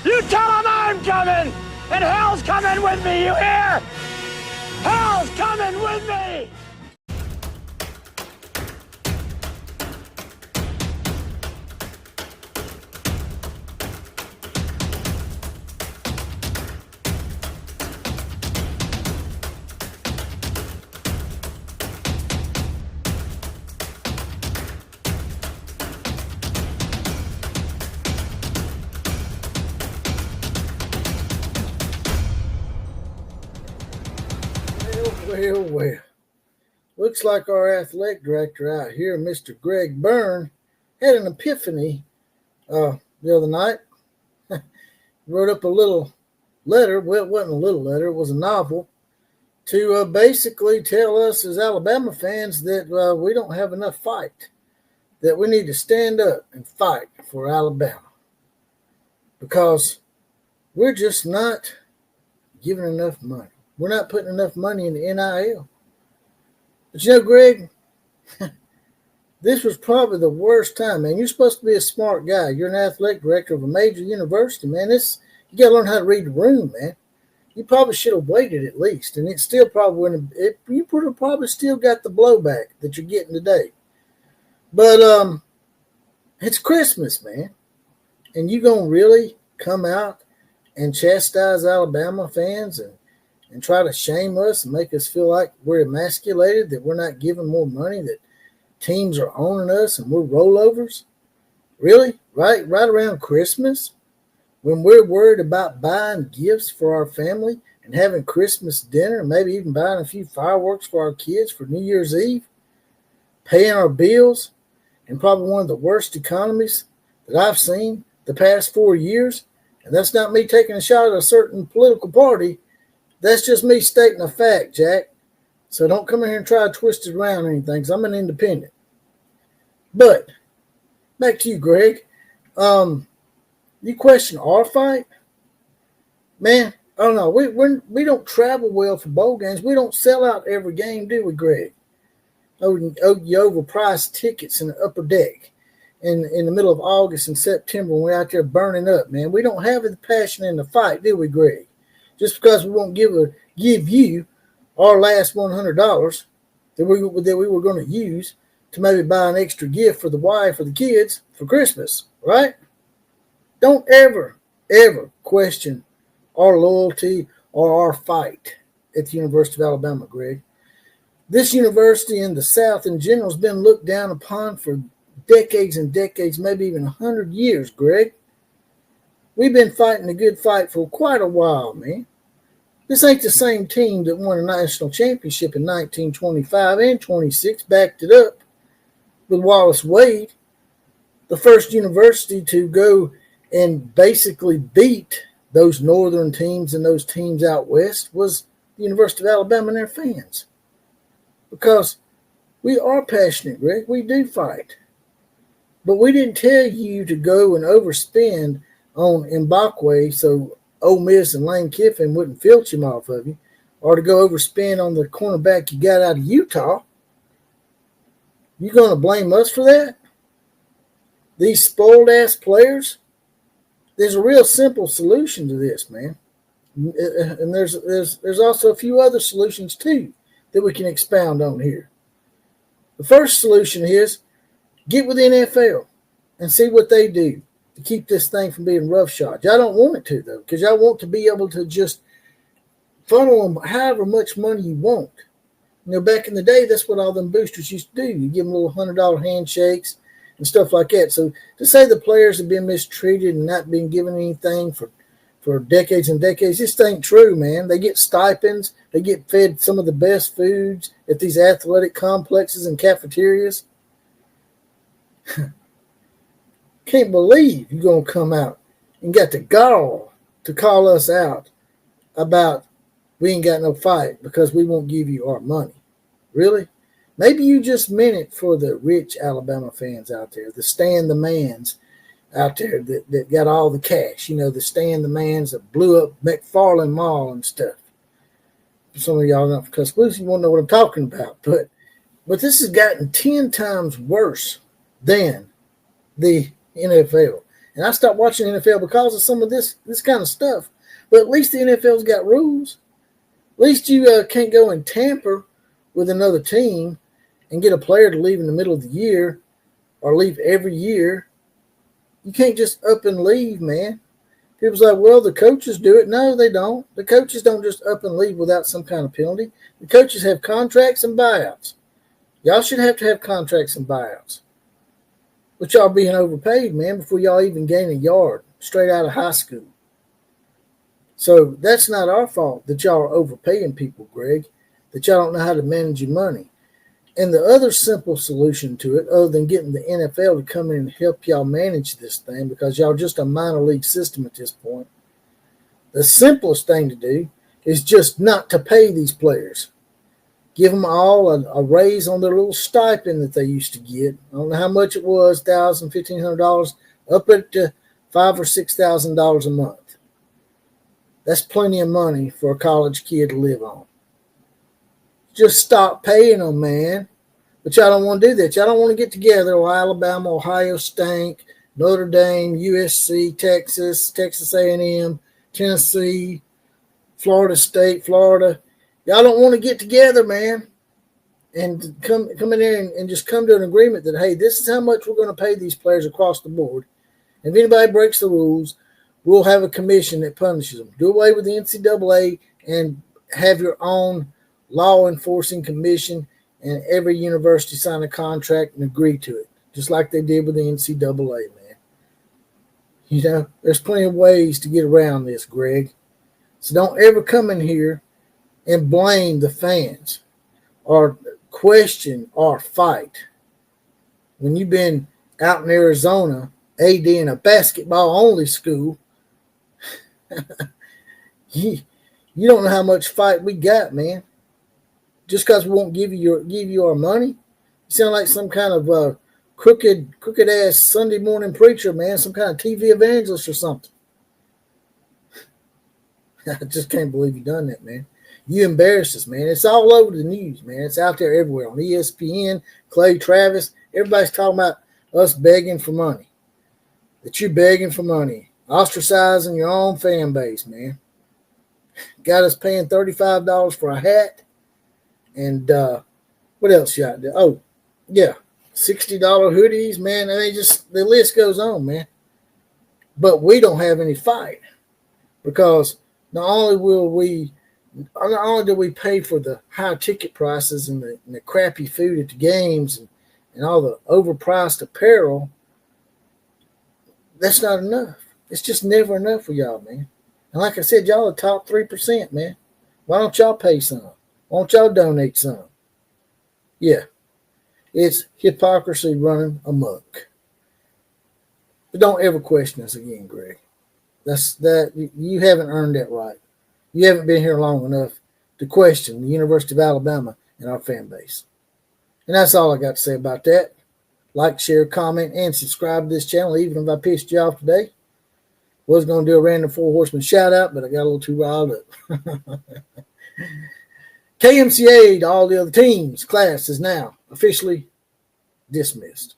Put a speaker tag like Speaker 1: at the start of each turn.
Speaker 1: You tell them I'm coming, and hell's coming with me, you hear? Hell's coming with me!
Speaker 2: Well. Looks like our athletic director out here, Mr. Greg Byrne, had an epiphany the other night. Wrote up a little letter. Well, it wasn't a little letter. It was a novel to basically tell us as Alabama fans that we don't have enough fight, that we need to stand up and fight for Alabama because we're just not giving enough money. We're not putting enough money in the NIL. But you know, Greg, this was probably the worst time, man. You're supposed to be a smart guy. You're an athletic director of a major university, man. You got to learn how to read the room, man. You probably should have waited at least, and it still probably wouldn't. You would have probably still got the blowback that you're getting today. But it's Christmas, man, and you gonna really come out and chastise Alabama fans and try to shame us and make us feel like we're emasculated, that we're not giving more money, that teams are owning us and we're rollovers? Really? Right around Christmas, when we're worried about buying gifts for our family and having Christmas dinner, maybe even buying a few fireworks for our kids for New Year's Eve, paying our bills in probably one of the worst economies that I've seen the past 4 years. And that's not me taking a shot at a certain political party. That's just me stating a fact, Jack. So don't come in here and try to twist it around or anything, because I'm an independent. But back to you, Greg. You question our fight? Man, I don't know. We don't travel well for bowl games. We don't sell out every game, do we, Greg? You overpriced tickets in the upper deck in the middle of August and September when we're out there burning up, man. We don't have the passion in the fight, do we, Greg? Just because we won't give you our last $100 that we were going to use to maybe buy an extra gift for the wife or the kids for Christmas, right? Don't ever question our loyalty or our fight at the University of Alabama, Greg. This university in the South in general has been looked down upon for decades and decades, maybe even 100 years, Greg. We've been fighting a good fight for quite a while, man. This ain't the same team that won a national championship in 1925 and 26, backed it up with Wallace Wade. The first university to go and basically beat those northern teams and those teams out west was the University of Alabama and their fans. Because we are passionate, Greg. We do fight. But we didn't tell you to go and overspend on Mbakwe so Ole Miss and Lane Kiffin wouldn't filch him off of you, or to go overspend on the cornerback you got out of Utah. You going to blame us for that? These spoiled-ass players? There's a real simple solution to this, man. And there's also a few other solutions, too, that we can expound on here. The first solution is get with the NFL and see what they do to keep this thing from being roughshod. Y'all don't want it to, though, because y'all want to be able to just funnel them however much money you want. You know, back in the day, that's what all them boosters used to do. You give them little $100 handshakes and stuff like that. So to say the players have been mistreated and not been given anything for decades and decades, this ain't true, man. They get stipends. They get fed some of the best foods at these athletic complexes and cafeterias. Can't believe you're going to come out and got the gall to call us out about we ain't got no fight because we won't give you our money. Really? Maybe you just meant it for the rich Alabama fans out there, the stand the mans out there that got all the cash, you know, the stand the mans that blew up McFarland Mall and stuff. Some of y'all not because you won't know what I'm talking about, but this has gotten 10 times worse than the NFL. And I stopped watching NFL because of some of this kind of stuff. But at least the NFL's got rules. At least you can't go and tamper with another team and get a player to leave in the middle of the year or leave every year. You can't just up and leave, man. People's like, well, the coaches do it. No, they don't. The coaches don't just up and leave without some kind of penalty. The coaches have contracts and buyouts. Y'all should have to have contracts and buyouts. But y'all being overpaid, man, before y'all even gain a yard straight out of high school. So that's not our fault that y'all are overpaying people, Greg, that y'all don't know how to manage your money. And the other simple solution to it, other than getting the NFL to come in and help y'all manage this thing, because y'all just a minor league system at this point, the simplest thing to do is just not to pay these players. Give them all a raise on their little stipend that they used to get. I don't know how much it was, $1,000, $1,500, up at $5,000 or $6,000 a month. That's plenty of money for a college kid to live on. Just stop paying them, man. But y'all don't want to do that. Y'all don't want to get together. Or Alabama, Ohio State, Notre Dame, USC, Texas, Texas A&M, Tennessee, Florida State, Florida. Y'all don't want to get together, man, and come in there and just come to an agreement that, hey, this is how much we're going to pay these players across the board. And if anybody breaks the rules, we'll have a commission that punishes them. Do away with the NCAA and have your own law enforcing commission, and every university sign a contract and agree to it, just like they did with the NCAA, man. You know, there's plenty of ways to get around this, Greg. So don't ever come in here and blame the fans or question or fight when you've been out in Arizona, AD in a basketball-only school. You don't know how much fight we got, man. Just because we won't give you our money, you sound like some kind of crooked ass Sunday morning preacher, man. Some kind of TV evangelist or something. I just can't believe you done that, man. You embarrass us, man. It's all over the news, man. It's out there everywhere on ESPN, Clay Travis. Everybody's talking about us begging for money. That you're begging for money, ostracizing your own fan base, man. Got us paying $35 for a hat. And what else you got there? Oh, yeah, $60 hoodies, man. I mean, just the list goes on, man. But we don't have any fight because not only do we pay for the high ticket prices and the crappy food at the games and all the overpriced apparel, that's not enough. It's just never enough for y'all, man. And like I said, y'all are the top 3%, man. Why don't y'all pay some? Why don't y'all donate some? Yeah, it's hypocrisy running amok. But don't ever question us again, Greg. You haven't earned that right. You haven't been here long enough to question the University of Alabama and our fan base. And that's all I got to say about that. Like, share, comment, and subscribe to this channel, even if I pissed you off today. Was going to do a random Four Horsemen shout out, but I got a little too riled up. KMCA to all the other teams. Class is now officially dismissed.